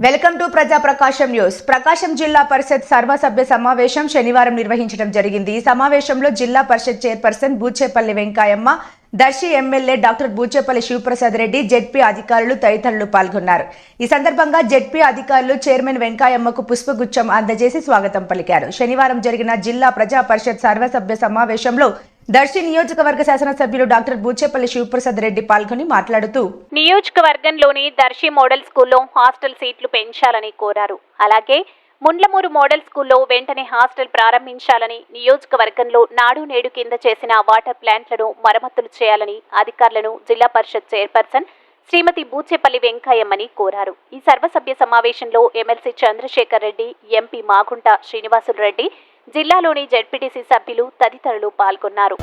Welcome to ప్రజా ప్రకాశం news. ప్రకాశం జిల్లా పరిషత్ సర్వసభ్య సమావేశం శనివారం నిర్వహించడం జరిగింది. ఈ సమావేశంలో జిల్లా parishad chairperson Buchepalli Venkayamma, Darsi MLA doctor Buchepalli Sivaprasad Reddy, ZP అధికారులు తదితరులు పాల్గొన్నారు. ఈ సందర్భంగా జెడ్పీ అధికారులు చైర్మన్ వెంకయ్యమ్మకు పుష్పగుచ్చం అందజేసి స్వాగతం పలికారు. శనివారం జరిగిన జిల్లా ప్రజా పరిషత్ సర్వసభ్య సమావేశంలో దర్శి నియోజకవర్గ శాసనసభ్యులు డాక్టర్ బూచేపల్లి శివప్రసాద్ రెడ్డి పాల్గొని మాట్లాడుతూ నియోజకవర్గంలోని దర్శి మోడల్ స్కూల్లో హాస్టల్ సీట్లు పెంచాలని కోరారు. అలాగే ముండ్లమూరు మోడల్ స్కూల్లో వెంటనే హాస్టల్ ప్రారంభించాలని, నియోజకవర్గంలో నాడు నేడు కింద చేసిన వాటర్ ప్లాంట్లను మరమ్మతులు చేయాలని అధికారులను జిల్లా పరిషత్ చైర్పర్సన్ శ్రీమతి బూచేపల్లి వెంకయ్యమ్మని కోరారు. ఈ సర్వసభ్య సమావేశంలో ఎమ్మెల్సీ చంద్రశేఖర్ రెడ్డి, ఎంపీ మాగుంట శ్రీనివాసులు రెడ్డి, జిల్లాలోని జెడ్పీటీసీ సభ్యులు తదితరులు పాల్గొన్నారు.